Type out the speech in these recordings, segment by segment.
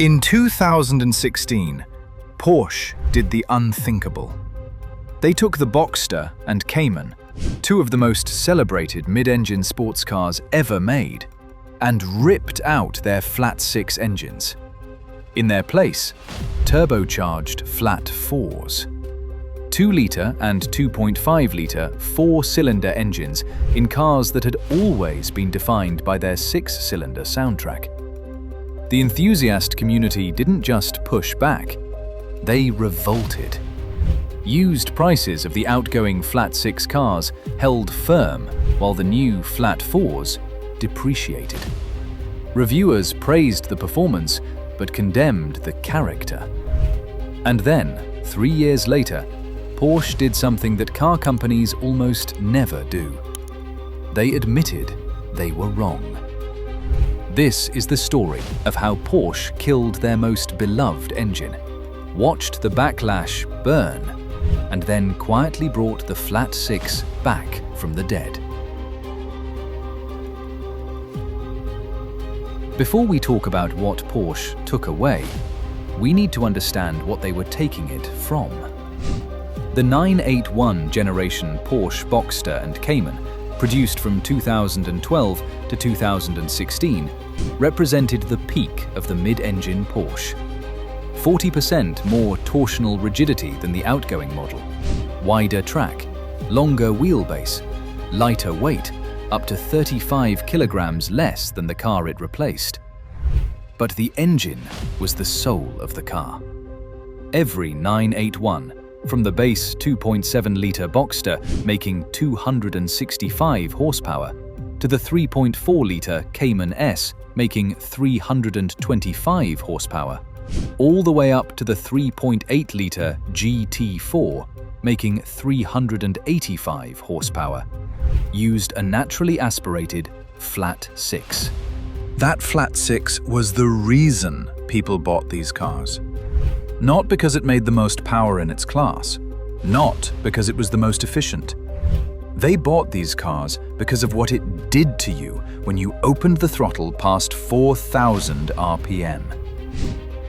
In 2016, Porsche did the unthinkable. They took the Boxster and Cayman, two of the most celebrated mid-engine sports cars ever made, and ripped out their flat-six engines. In their place, turbocharged flat fours. 2-litre and 2.5-litre four-cylinder engines in cars that had always been defined by their six-cylinder soundtrack. The enthusiast community didn't just push back, they revolted. Used prices of the outgoing flat-six cars held firm while the new flat fours depreciated. Reviewers praised the performance but condemned the character. And then, 3 years later, Porsche did something that car companies almost never do. They admitted they were wrong. This is the story of how Porsche killed their most beloved engine, watched the backlash burn, and then quietly brought the flat six back from the dead. Before we talk about what Porsche took away, we need to understand what they were taking it from. The 981 generation Porsche Boxster and Cayman, produced from 2012 to 2016, represented the peak of the mid-engine Porsche. 40% more torsional rigidity than the outgoing model, wider track, longer wheelbase, lighter weight, up to 35 kilograms less than the car it replaced. But the engine was the soul of the car. Every 981, from the base 2.7-litre Boxster making 265 horsepower, to the 3.4-litre Cayman S making 325 horsepower, all the way up to the 3.8-litre GT4 making 385 horsepower, used a naturally aspirated flat six. That flat six was the reason people bought these cars. Not because it made the most power in its class, not because it was the most efficient. They bought these cars because of what it did to you when you opened the throttle past 4,000 RPM.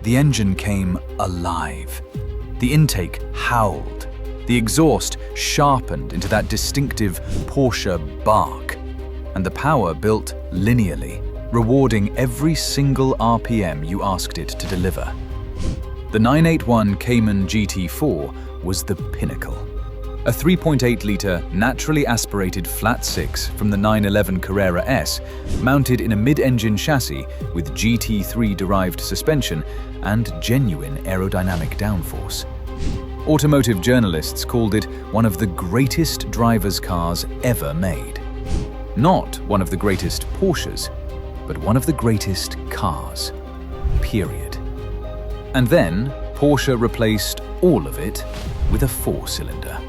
The engine came alive. The intake howled. The exhaust sharpened into that distinctive Porsche bark. And the power built linearly, rewarding every single RPM you asked it to deliver. The 981 Cayman GT4 was the pinnacle. A 3.8-litre naturally aspirated flat six from the 911 Carrera S, mounted in a mid-engine chassis with GT3-derived suspension and genuine aerodynamic downforce. Automotive journalists called it one of the greatest driver's cars ever made. Not one of the greatest Porsches, but one of the greatest cars. Period. And then, Porsche replaced all of it with a four-cylinder.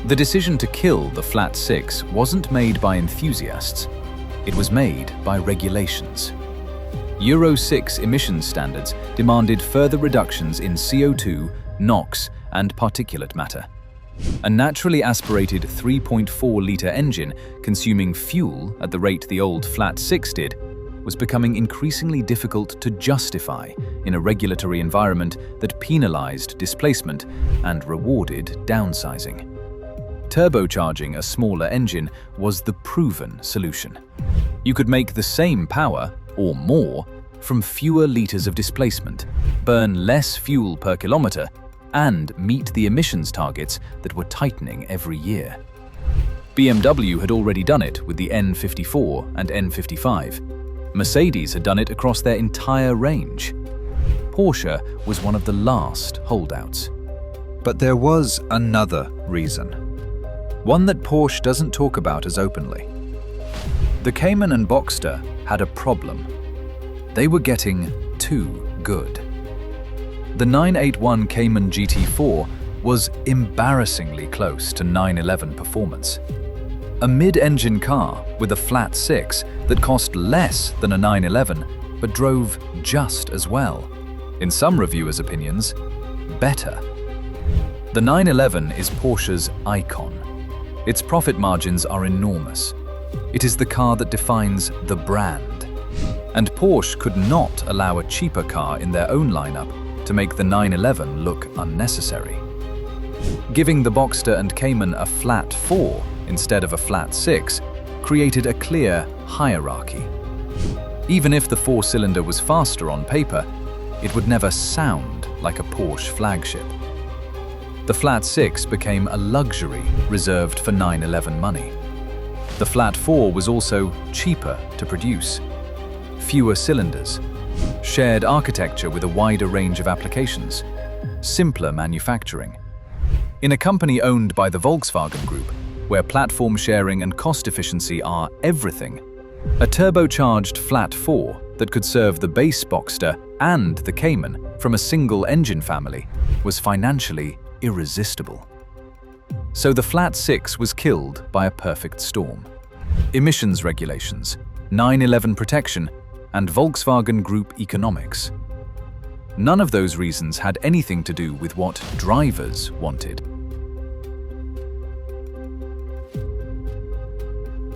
The decision to kill the flat six wasn't made by enthusiasts. It was made by regulations. Euro 6 emissions standards demanded further reductions in CO2, NOx, and particulate matter. A naturally aspirated 3.4-litre engine consuming fuel at the rate the old flat six did was becoming increasingly difficult to justify in a regulatory environment that penalized displacement and rewarded downsizing. Turbocharging a smaller engine was the proven solution. You could make the same power, or more, from fewer liters of displacement, burn less fuel per kilometer, and meet the emissions targets that were tightening every year. BMW had already done it with the N54 and N55. Mercedes had done it across their entire range. Porsche was one of the last holdouts. But there was another reason. One that Porsche doesn't talk about as openly. The Cayman and Boxster had a problem. They were getting too good. The 981 Cayman GT4 was embarrassingly close to 911 performance. A mid-engine car with a flat six that cost less than a 911 but drove just as well. In some reviewers' opinions, better. The 911 is Porsche's icon. Its profit margins are enormous. It is the car that defines the brand. And Porsche could not allow a cheaper car in their own lineup to make the 911 look unnecessary. Giving the Boxster and Cayman a flat 4 instead of a flat 6 created a clear hierarchy. Even if the 4-cylinder was faster on paper, it would never sound like a Porsche flagship. The flat 6 became a luxury reserved for 911 money. The flat 4 was also cheaper to produce. Fewer cylinders, shared architecture with a wider range of applications, simpler manufacturing. In a company owned by the Volkswagen Group, where platform sharing and cost efficiency are everything, a turbocharged flat 4 that could serve the base Boxster and the Cayman from a single engine family was financially irresistible. So the flat 6 was killed by a perfect storm. Emissions regulations, 911 protection, and Volkswagen Group economics. None of those reasons had anything to do with what drivers wanted.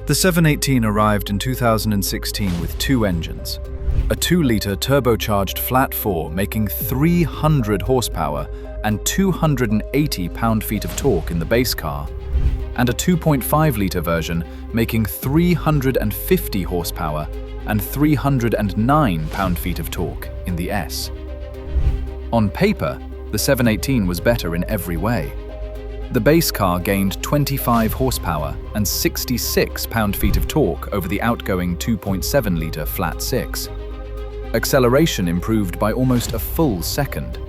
The 718 arrived in 2016 with 2 engines. A 2-litre turbocharged flat 4 making 300 horsepower and 280 pound-feet of torque in the base car, and a 2.5-litre version making 350 horsepower and 309 pound-feet of torque in the S. On paper, the 718 was better in every way. The base car gained 25 horsepower and 66 pound-feet of torque over the outgoing 2.7-litre flat 6. Acceleration improved by almost a full second.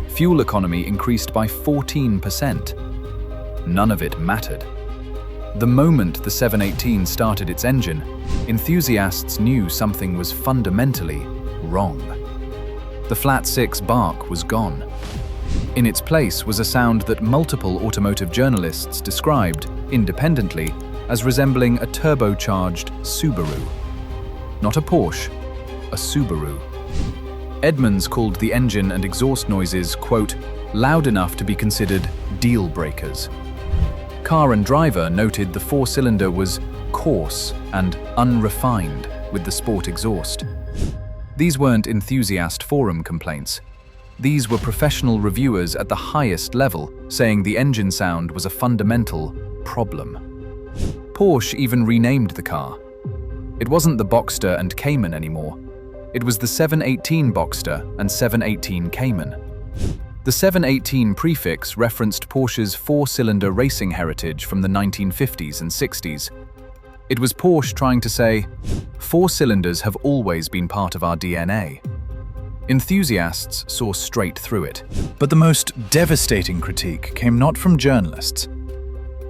Fuel economy increased by 14%. None of it mattered. The moment the 718 started its engine, enthusiasts knew something was fundamentally wrong. The flat 6 bark was gone. In its place was a sound that multiple automotive journalists described, independently, as resembling a turbocharged Subaru. Not a Porsche, a Subaru. Edmunds called the engine and exhaust noises, quote, loud enough to be considered deal breakers. Car and Driver noted the 4-cylinder was coarse and unrefined with the sport exhaust. These weren't enthusiast forum complaints. These were professional reviewers at the highest level saying the engine sound was a fundamental problem. Porsche even renamed the car. It wasn't the Boxster and Cayman anymore. It was the 718 Boxster and 718 Cayman. The 718 prefix referenced Porsche's 4-cylinder racing heritage from the 1950s and 60s. It was Porsche trying to say, 4 cylinders have always been part of our DNA. Enthusiasts saw straight through it. But the most devastating critique came not from journalists.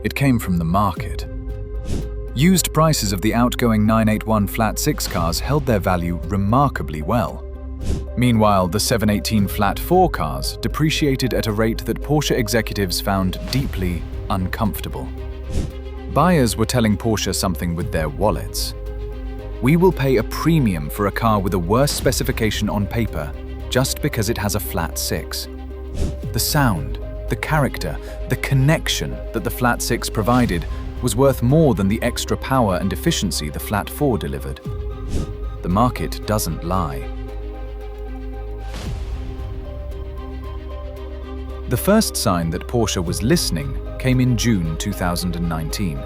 It came from the market. Used prices of the outgoing 981 flat 6 cars held their value remarkably well. Meanwhile, the 718 flat 4 cars depreciated at a rate that Porsche executives found deeply uncomfortable. Buyers were telling Porsche something with their wallets. We will pay a premium for a car with a worse specification on paper just because it has a flat 6. The sound, the character, the connection that the flat 6 provided was worth more than the extra power and efficiency the flat 4 delivered. The market doesn't lie. The first sign that Porsche was listening came in June 2019.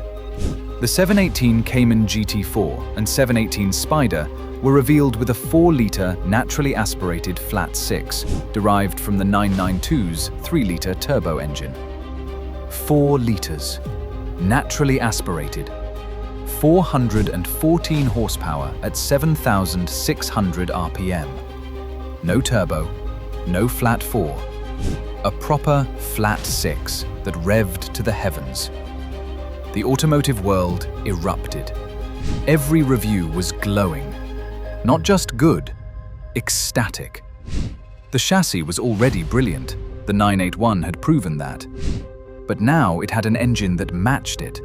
The 718 Cayman GT4 and 718 Spider were revealed with a 4-litre naturally aspirated flat 6, derived from the 992's 3-litre turbo engine. 4 litres, naturally aspirated, 414 horsepower at 7,600 RPM. No turbo, no flat 4. A proper flat 6 that revved to the heavens. The automotive world erupted. Every review was glowing. Not just good, ecstatic. The chassis was already brilliant. The 981 had proven that. But now it had an engine that matched it.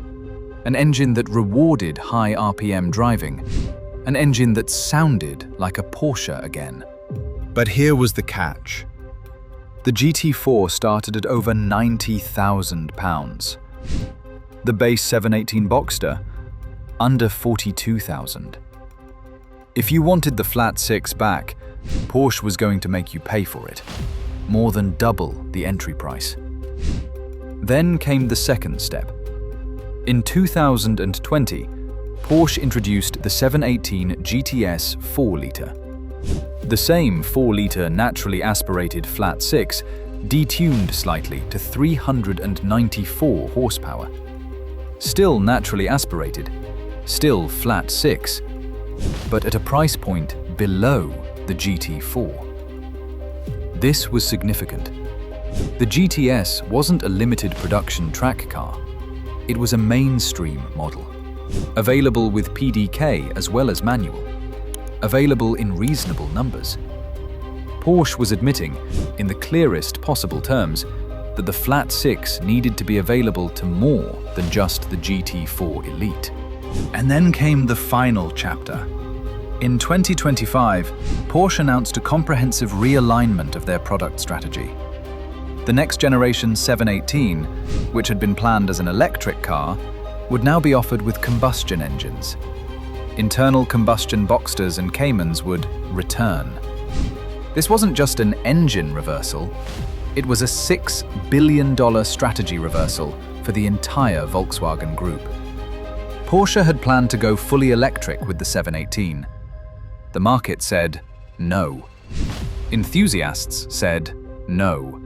An engine that rewarded high RPM driving. An engine that sounded like a Porsche again. But here was the catch. The GT4 started at over £90,000. The base 718 Boxster under 42,000. If you wanted the flat six back, Porsche was going to make you pay for it, more than double the entry price. Then came the second step. In 2020, Porsche introduced the 718 GTS 4-litre. The same 4-litre naturally aspirated flat six, detuned slightly to 394 horsepower. Still naturally aspirated, still flat six, but at a price point below the GT4. This was significant. The GTS wasn't a limited production track car. It was a mainstream model, available with PDK as well as manual, available in reasonable numbers. Porsche was admitting, in the clearest possible terms, that the flat six needed to be available to more than just the GT4 Elite. And then came the final chapter. In 2025, Porsche announced a comprehensive realignment of their product strategy. The next generation 718, which had been planned as an electric car, would now be offered with combustion engines. Internal combustion Boxsters and Caymans would return. This wasn't just an engine reversal, it was a $6 billion strategy reversal for the entire Volkswagen Group. Porsche had planned to go fully electric with the 718. The market said no. Enthusiasts said no.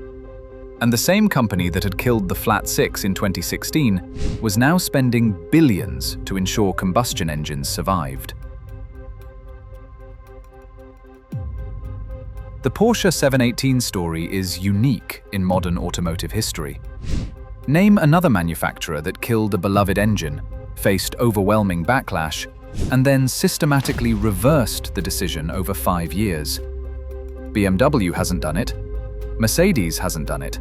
And the same company that had killed the flat six in 2016 was now spending billions to ensure combustion engines survived. The Porsche 718 story is unique in modern automotive history. Name another manufacturer that killed a beloved engine, faced overwhelming backlash, and then systematically reversed the decision over 5 years. BMW hasn't done it. Mercedes hasn't done it.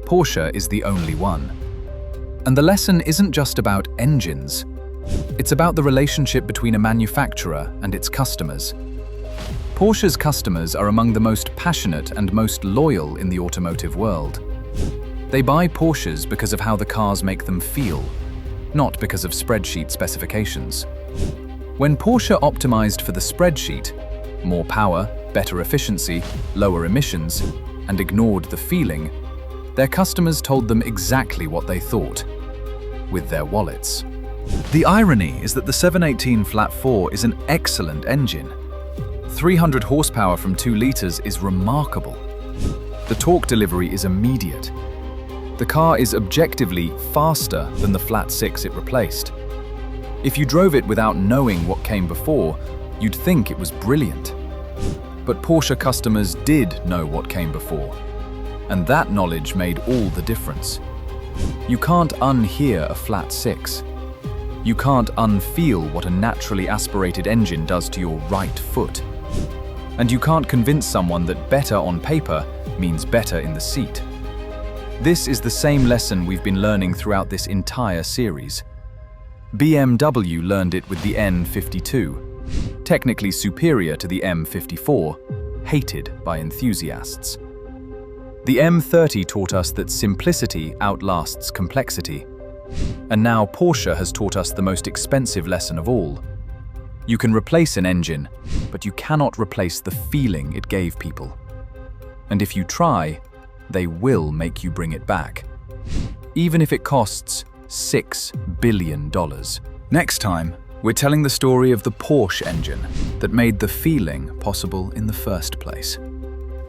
Porsche is the only one. And the lesson isn't just about engines. It's about the relationship between a manufacturer and its customers. Porsche's customers are among the most passionate and most loyal in the automotive world. They buy Porsches because of how the cars make them feel, not because of spreadsheet specifications. When Porsche optimized for the spreadsheet, more power, better efficiency, lower emissions, and ignored the feeling, their customers told them exactly what they thought, with their wallets. The irony is that the 718 Flat 4 is an excellent engine. 300 horsepower from 2 litres is remarkable. The torque delivery is immediate. The car is objectively faster than the flat six it replaced. If you drove it without knowing what came before, you'd think it was brilliant. But Porsche customers did know what came before, and that knowledge made all the difference. You can't unhear a flat six. You can't unfeel what a naturally aspirated engine does to your right foot. And you can't convince someone that better on paper means better in the seat. This is the same lesson we've been learning throughout this entire series. BMW learned it with the N52, technically superior to the M54, hated by enthusiasts. The M30 taught us that simplicity outlasts complexity. And now Porsche has taught us the most expensive lesson of all. You can replace an engine, but you cannot replace the feeling it gave people. And if you try, they will make you bring it back, even if it costs $6 billion. Next time, we're telling the story of the Porsche engine that made the feeling possible in the first place.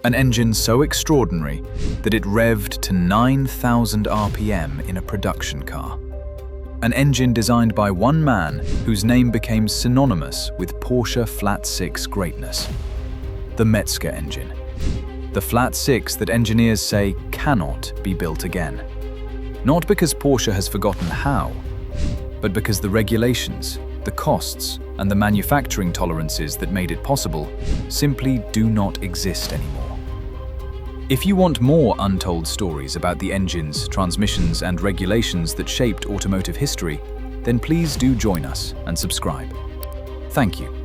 An engine so extraordinary that it revved to 9,000 RPM in a production car. An engine designed by one man whose name became synonymous with Porsche flat six greatness. The Metzger engine. The flat six that engineers say cannot be built again. Not because Porsche has forgotten how, but because the regulations, the costs, and the manufacturing tolerances that made it possible simply do not exist anymore. If you want more untold stories about the engines, transmissions, and regulations that shaped automotive history, then please do join us and subscribe. Thank you.